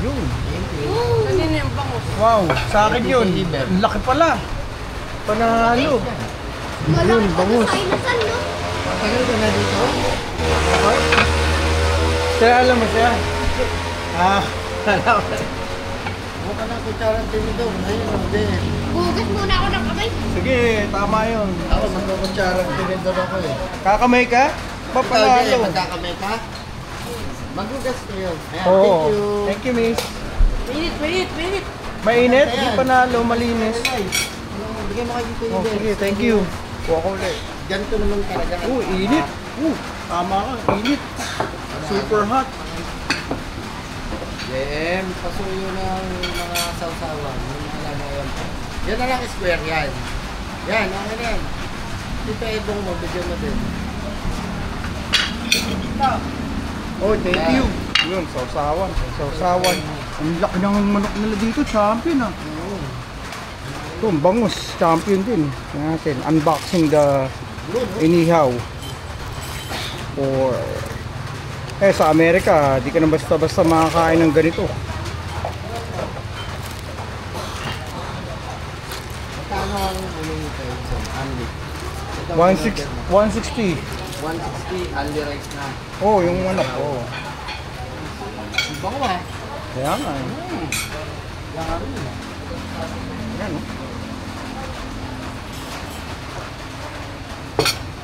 Yun. Kanina yung bangus. Wow, sa akin yun. Ang laki pala. Panalo. Yun, bangus. Matagal ka na dito? Kaya alam mo siya. Mukha na kutsarang tinidor. Ayun, hindi. Bugas muna ako ng kamay. Sige, tama yun. Ako, magkukutsarang tinidor ako eh. Kakamay ka? Papanalo. Magkakamay ka? Maghugas kayo. Ayan, Oo. thank you. Thank you, miss. Mainit. Mainit? Di panalo, malinis. Bigyan mo kayo dito Oh, sige, thank you. Kuha ko ulit. Ganito naman talaga. Init. Tama ka, init. Super hot. Pasuyo ng mga sausawan. Yung mga lagayan po. Yan na lang square yan. Yan, okay na yan. Dito ibong mo, bigyan mo din. Oh, thank you. Yun, sausawan. Sausawan. Ang laki ng manok nila dito, champion ah. Ito, ang bangus, champion din. Tingnan natin, unboxing the inihaw. Or, sa Amerika, di ka na basta-basta makakain ng ganito. Magkano ang ano nito? Anli. 160. 160, anli rice na. Oh, yung manok, oh. Ang bango ah. Kaya nga, eh. Laro yun. Yan, oh.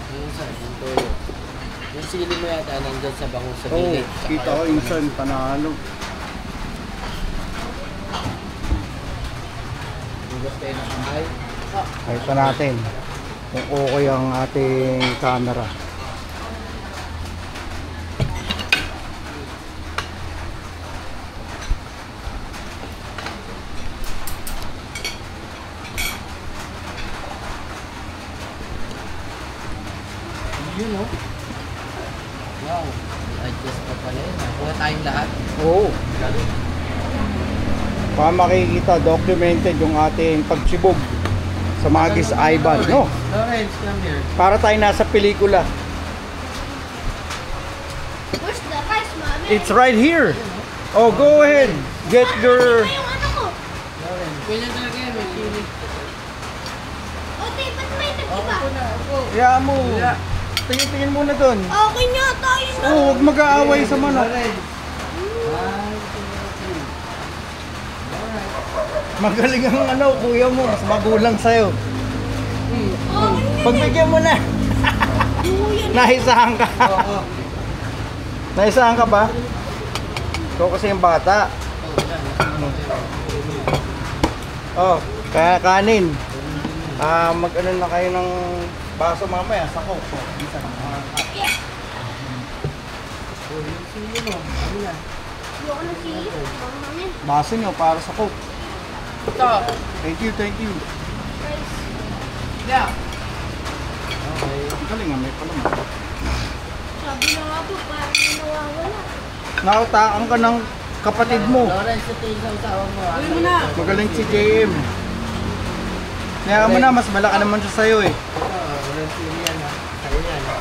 Yung sir, yung toyo. Yung sili mo yata nandyan sa bango sa Oh, gilid. kita ko insan, panalo. Hugas kayo ng kamay. Kahit natin kung okay ang ating camera. Yun oh. Wow. Adjust pa pala yun. Nakuha tayong lahat. Oo. Para makikita, documented yung ating pagsibog sa Magis Ivan, no? Lawrence, come here. Para tayo nasa pelikula. Where's the rice, mami? It's right here. Oh, go ahead. Get your... Yung ano ko. Lawrence. Ganyan talaga yan. May sili. O, tay, ba't may nag-iba? Ako na. Ako. Kaya mo. Tingin-tingin muna dun. Okay nga, tayo na. Oh, huwag mag-aaway sa manok. Lawrence. Magaling ang ano, kuya mo. Mas magulang sa'yo. Okay nga. Pagbigyan mo na. Kuya na. Naisahan ka. Oo. Naisahan ka ba? Ikaw kasi yung bata. Oh, kaya kanin. Mag-ano na kayo ng baso mamaya sa coke. Yung sili mo. Ano na? Ayoko na sili. Baka mami. Baso nyo para sa coke. Ito. Thank you, thank you. Rice. Yeah. Okay. Galing nga, may palaman. Sabi na nga po, parang nawawala. Nakatakan ka ng kapatid mo. Lawrence, ito yung sausawa mo. Uy mo na. Magaling si JM. Kaya mo na, mas malaki naman siya sa'yo eh. Walang sili yan ha. Sa'yo yan ha.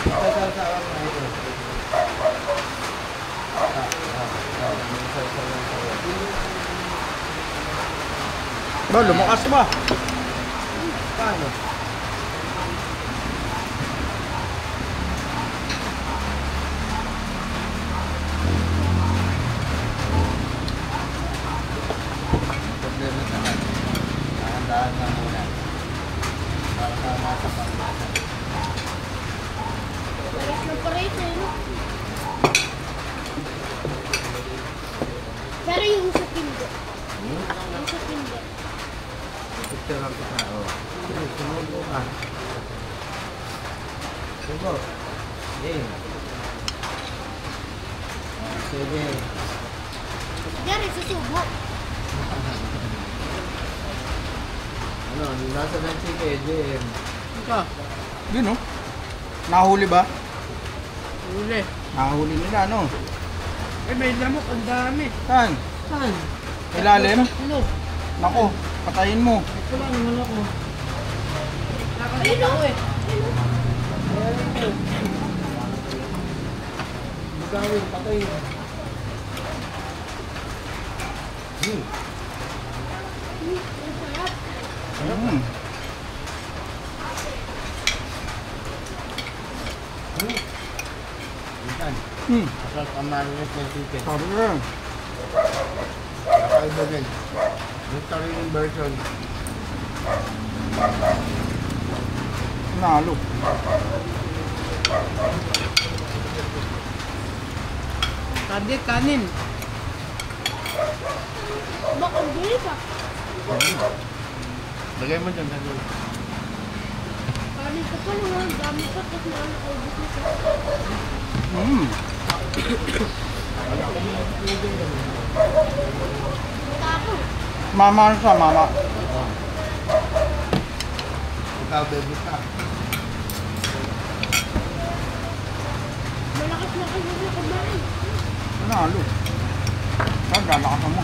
Ito sausawa mo na ito. Ba, lumakas ba? Paano? Problema sa akin. Dahan-dahan lang muna. Para sa nasa pag-asa. Pares na pares eh, no? Pero yung sa pindo. Yung sa pindo. Picture lang kita. Sige, sumubo ka. Subo. Game. Sige. Dari, susubo. Ano, nasa na si Jim. Ika. Yun oh. Nahuli ba? Uli. Nahuli nila, ano? Eh, may lamok. Ang dami. Saan? Saan? Ilalim? Ano? Nako, patayin mo. Ito lang naman ako. Nakakita ko eh. gawin, patay. Ang sarap. Mm. Minsan, Mm. masarap ang marinate ng chicken. Sabi ko yan. Kakaiba din. Yung sariling version. Nalo. Kanin, kanin. Baka bili pa. Lagay mo dyan, lagay. Kanin ko pa lang. Ang dami pa. Tapos na nakaubos na siya. Mm. Tako. Mama ano sa mama? Ikaw, baby ka. Malakas na kayo na kumain. Nalo. Saan lalakas mo?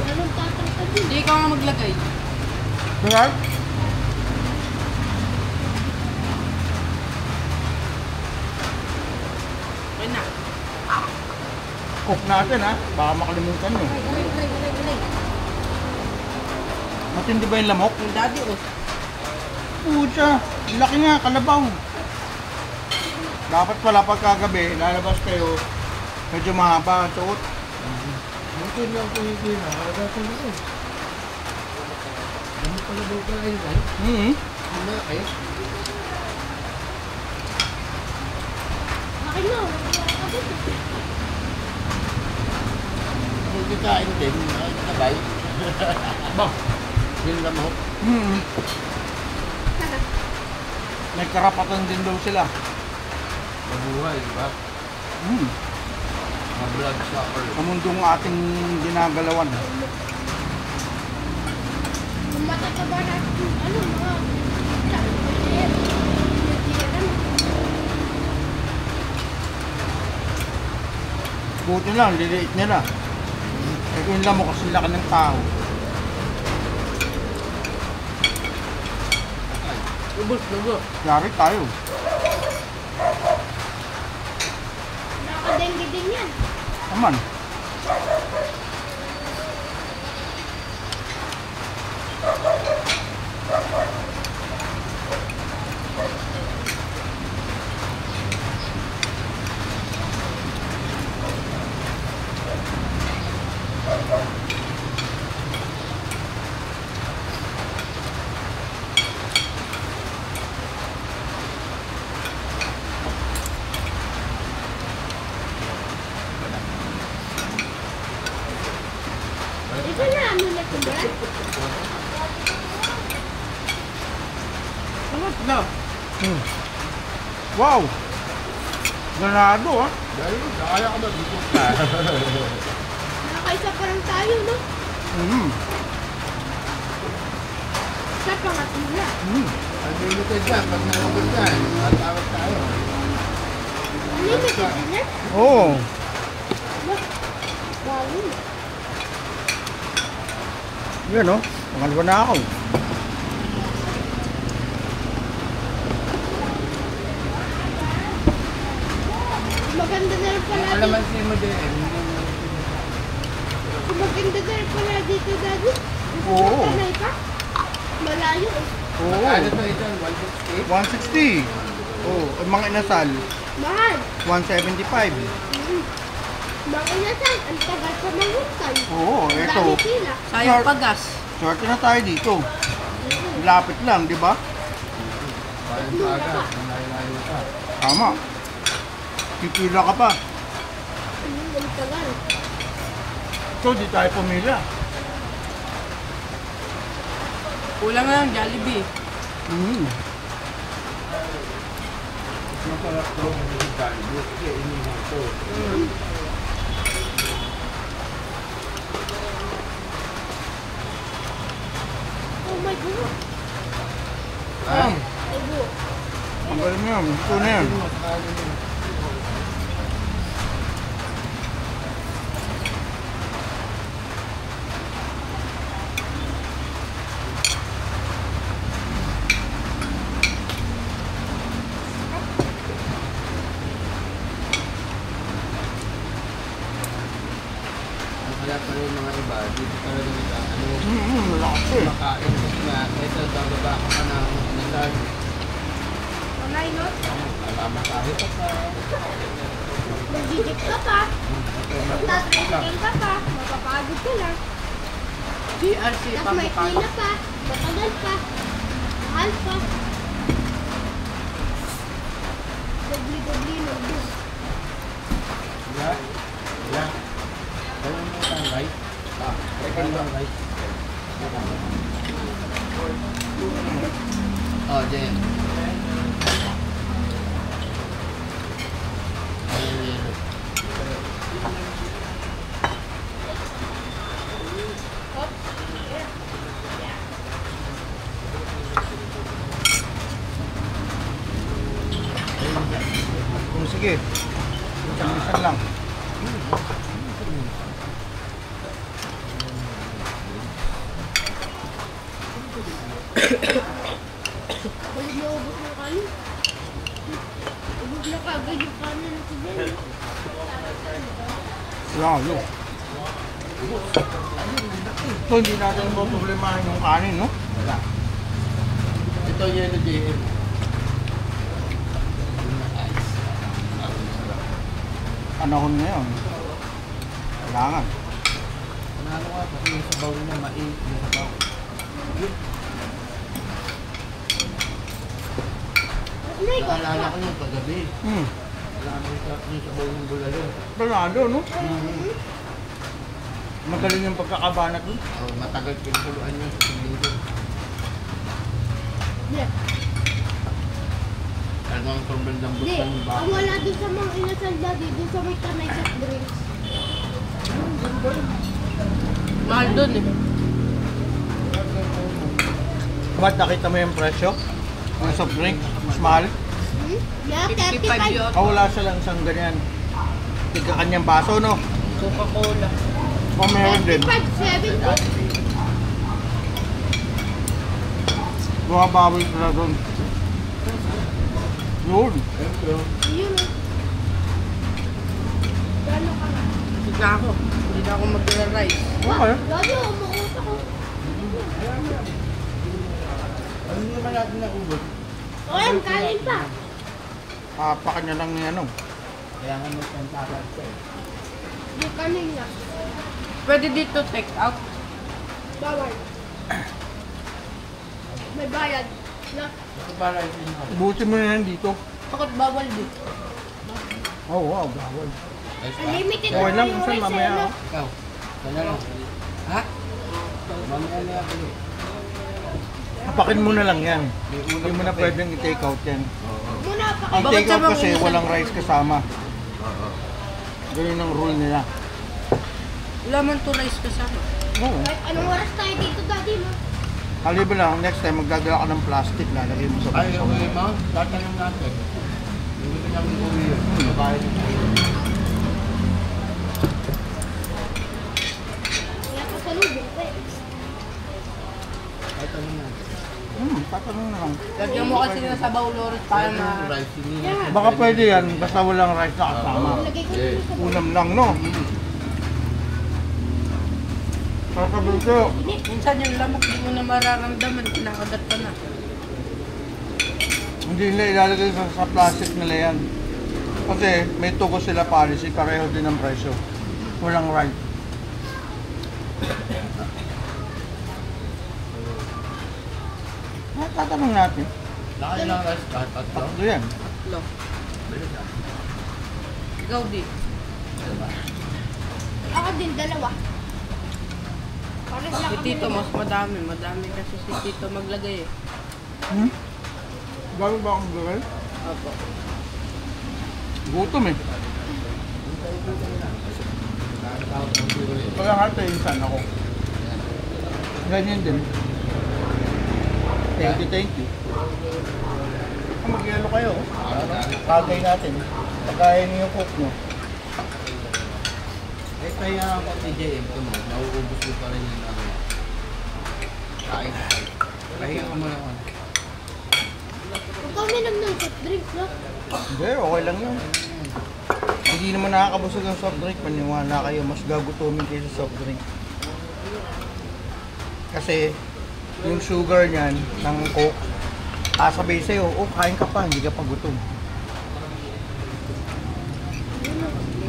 Anong tatangkad yun? Hindi ikaw nga maglagay. Kaya? Okay na. Cook natin ha. Baka makalimutan nyo. Ulay. Matindi ba yung lamok? Yung daddy, oh. Pucha. Laki nga. Kalabaw. Dapat pala pagkagabi, lalabas kayo. Medyo mahaba ang suot. Mungkin lang kung hindi na. Kaya ko na rin. Ano pala daw ka ayun, ay? Mm-hmm. Ano kayo? Akin na. Wala ka dito. Kung hindi kain din, nakabay. Ba? Yun lang mo. Mm-hmm. May karapatan din daw sila. Mabuhay, di ba? Mm. Blood sucker. Sa mundong ating ginagalawan. Kung matataba natin, ano, mga maliit. Buti lang, liliit nila. Eh kung lang mo kasi laki ng tao. Lubos. Yari tayo. Nakadengge din yan. Aman. Ito na, ano na ito ba? Sarap na. Hmm. Wow! Ganado ah. Dahil, nakaya ka ba dito ka? Nakakaisa pa lang tayo, no? Mm. Sa pangatlo. Mm. Unlimited yan, pag nalabot yan, tatawag tayo. Unlimited din yan? Oo. Bago. Yan oh. Pangalawa na ako. Maganda na rin pala dito. Alamansin mo din. Maganda na rin pala dito, Daddy. Oo. Sanay ka? Malayo eh. Oo. Ano to ito? 160? 160. Oo. Ang mga inasal, Mahal. 175. Mga inasal, ang tagal pa mahutay. Oo, Ang eto. dami pila. Sayang pagas. Swerte na tayo dito. Lapit lang, di ba? Bayan pa agad, malayo ka. Tama. Pipila ka pa. Ang tagal. So, di tayo pumila. Kulang lang, Jollibee. Mm. Masarap to. Kasi inihaw to. Oh my God. Ay, Ay, buo. Ang galing mo yan. Ito na yan. yung mga iba, dito talaga nila, ano, Malakas eh. makain. Kasi nga, ito, bababa ka ng inasal. Panay, no? Masahe ka pa. Mag-jeep ka pa. Tatricycle ka pa. Mapapagod ka lang. DRC Tapos may pamukha. pila pa. Matagal pa. Mahal pa. Dobli-dobli mo. Yeah. Yeah. Kaya mo ang rice. Kaya mo ang rice. Oh, Jen. Oh, sige. Isang lang. Balik na ubos ng kanin. Ubos na kagad yung kanin na si Ben. Lalo. Ito, hindi natin mo problemahin yung kanin, no? Wala. Ito yellow JM. Panahon ngayon. Kailangan. Ano ka, kasi yung sabaw niya, mainit yung sabaw. Nay, ko. Naalala ko yung paggabi. Naalala ko yung sabaw ng bulalo. Panalo, no? Magaling yung pagkakabanat dun. Oh, matagal pinaguluan niya sa linggo. Yeah. Talagang sobrang lambot Hindi, ng ang bahay. wala doon sa mga inasal daddy, doon sa may kamay soft drinks. Mahal dun eh. Ba't nakita mo yung presyo? Yung soft drink, mas mahal. Yeah, 55 35. yun. Wala silang isang ganyan. Tigka kanyang baso, no? Coca-Cola. O meron din. 35, 70. Bumabawi sila doon. Yun. Yun. Gano'n ka na? Hindi na ako. Hindi na ako mag-rice. Okay. Daddy, umuot ako. Ano naman natin na ubod? O yan, kanin pa. Papakan niya lang yung ano. Kaya nga may pantakas ka eh. Yung kanin niya. Pwede dito take out. Bawal. May bayad. Na. Ito para ito yung ako. Ubusin mo na yan dito. Bakit bawal din? Oh, wow, bawal. Ayos ba? Unlimited Okay lang, yung minsan rice, mamaya, eh, no? oh. Ikaw. Kaya lang. Ha? Mamaya na ako eh. Papakin mo na lang yan. May ulam Hindi mo na pa eh. pwedeng i-take out yan. Muna pa Ang Bakit take out sabang kasi umisan? walang rice kasama. Oo. Ganun ang rule nila. Wala man to rice kasama. Oo. Kahit anong oras tayo dito, daddy, mo? Kaliban lang, next time magdadala ka ng plastic, lalagay mo sa Ay, baso. okay mo? Tatanong natin. Hindi ko nang uwi yun. Babae ng uwi. Kaya ko sa lubong, eh. Tatanong natin. Tatanong na lang. Lagyan mo kasi na sabaw Loris para Ano na... yung rice? Hindi Yeah. na- Baka pwede yan, basta walang rice na kasama. Lagay ko dito sa Ulam lang, no? Sasabihin ko, Minsan yung lamok, di mo na mararamdaman. Kinakagat ka na. hindi nila ilalagay sa plastic nila yan. Kasi may tugo sila policy, pareho din ang presyo. Walang rice. Tatanong natin. Nakailang rice ka? Tatlo? Tatlo yan. Lo. Ikaw di. Ako din, dalawa. Pares lang Si kami Tito dalawa. mas madami. Madami kasi si Tito maglagay eh. Bago ba akong gawin? Opo. Gutom eh. Kaya nga tayo insan ako. Ganyan din. Thank you. Mag-yelo kayo. Kagay natin. Pagkaya niyo yung cook nyo. Eh, kaya ako si JM ko mo. Nauubos mo pa rin yung ano. Kain. Pahinga ka muna ako. Huwag kami ng soft drinks, no? Hindi, okay lang yun. Hindi Hindi naman nakakabusog ang soft drink. Paniwala kayo, mas gagutumin kayo sa soft drink. Kasi, yung sugar niyan, ng Coke, sabay sa'yo, kain ka pa, hindi ka pa gutom.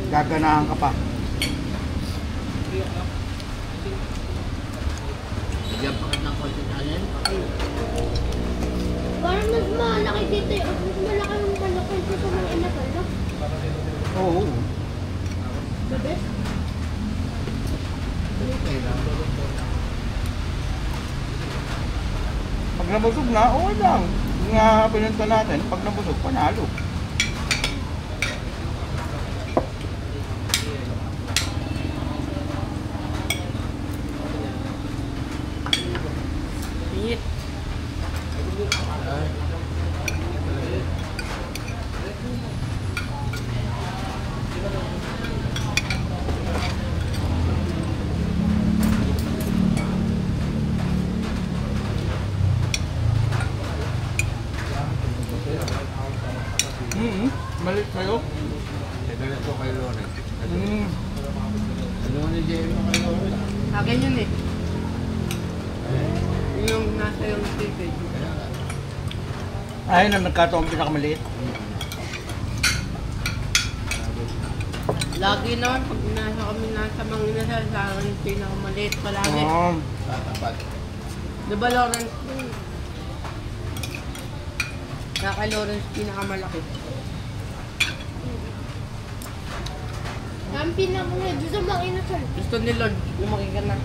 Gaganahan ka pa. Bigyan pa ka ng konti tayo. Parang mas malaki dito eh. Mas malaki yung manok dito sa mga inasal, no? Oo. The best. Pag nabusog na, okay lang. Yung nga pinunta natin, pag nabusog, panalo. Pingit. Malit kayo? Ito na ito kay Loren. Ano ni Jeremy kay Loren? Akin yun eh. Yung nasa yung ticket. Ayun ang nagkataong pinakamaliit. Lagi naman pag nasa mga inasal, sa akin yung pinakamaliit palagi. Tatapat. Diba Lawrence? Kaya Lawrence pinakamalaki. Ang pinakamalaki dito sa mga inasal. Gusto ni Lord, lumaki ka na.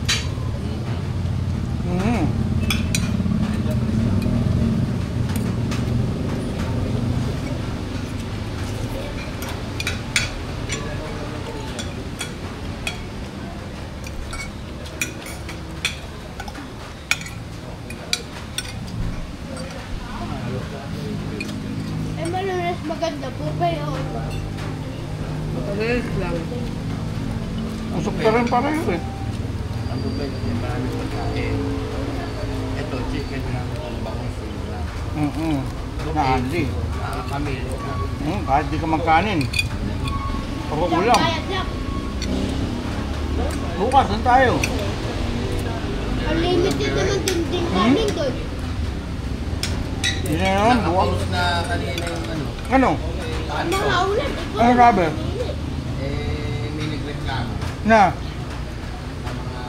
Eh, malunas maganda po kayo. Matalis lang. Usok ka rin pareho eh. Ang bubay kasi maraming pagkain. Ito, chicken na ang bangong sila. Na-anli. Nakakamilit na. Kahit di ka magkanin. Puro ulam. Kaya jack. Bukas, saan tayo? Unlimited naman din kanin ko. Yun na naman, bukas. Nakapost na kanina yung ano. Ano? Mga ulan. Ano sabi? May nagreklamo Na? ng mga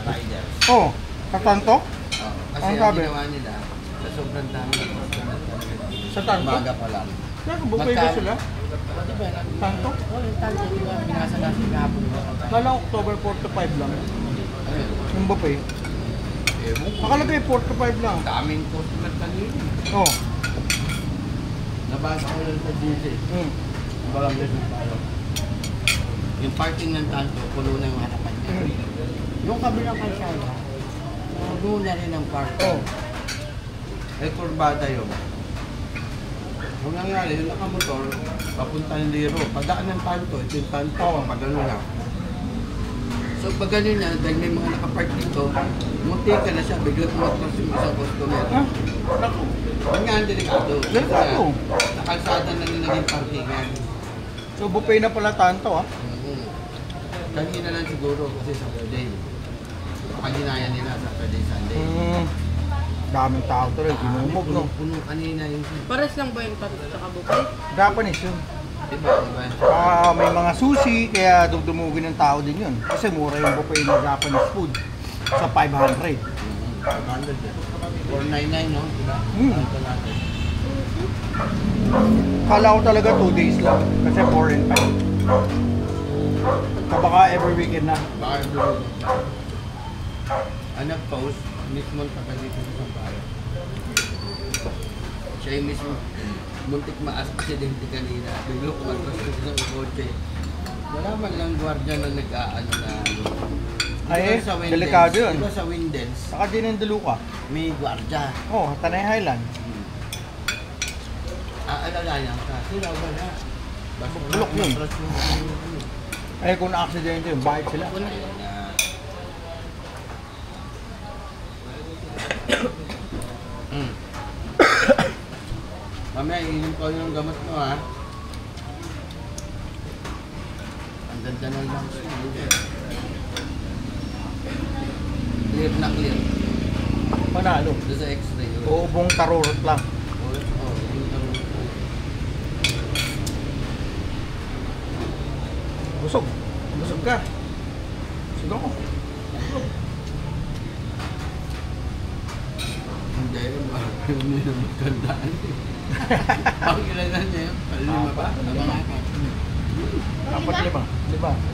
riders. Oh, katanto? Kasi Ano ang sabi? ginawa nila, sa sobrang dami ng customer talaga. Sa tanto? Umaga pa lang. Nakabukay ba sila? Di ba? Tanto? Oo, yung tanto. Di ba? Pinasa natin kahapon. Kala October 4 to 5 lang. Ayun. Yung buffet. Ewan ko. Nakalagay 4 to 5 lang. Daming customer kanina. Oh. Nabasa ko lang sa GC. Barangay ng Palo. Yung parking ng tanto, puno na yung harapan niya. Yung kabilang kalsada, puno na rin ang parking. Eh, kurbada yun. Kung nangyari, yung nakamotor, papunta ng Liro. Padaan ng tanto, ito yung tanto, pagano na. So, pag ganun na, dahil may mga nakapark dito, munti ka na siya, biglang umatras yung isang customer. Naku. Ang nga ang delikado. Delikado. Nakalsada na rin naging parkingan. So buffet na pala tanto ah. Kanina lang siguro kasi Saturday. Paghinaya nila Saturday, Sunday. Daming tao to rin, ginumog no. Puno kanina yung Pares lang ba yung tanto sa buffet? Japanese yun. diba? May mga sushi, kaya dumugin ng tao din yun. Kasi mura yung buffet na Japanese food. Sa 500. 499, no? Diba? Tanto natin. Kala ko talaga 2 days lang. Kasi 4 and 5. So baka every weekend na. Baka doon. Ang nag-post, mismo taga dito sa Sampayan. Siya yung mismo, muntik ma-aksidente kanina. Biglo kumatras ko sa kotse. Wala man lang gwardiya na nag-aano na Ay, Diba sa Windens? delikado yun. Diba sa Windens, Saka din ng Deluca. may gwardiya. Oh, Tanay Highland. Aalalayan ka, sila wala. Basta Bulok yun. matras yung ano. Ay, kung na-aksidente yun, bakit sila? Ayan na. Mamaya, iinom ko yung gamot mo ha. Ganda ng lungs mo. Clear na clear. Panalo. Doon sa x-ray. Buong tarurot lang. Yung tarong ko. Busog. Busog ka. Busog ako. Hindi, hindi na magkandaan. Pag ilan na niya yun? Lima pa? Mga ka. 4-5. 5.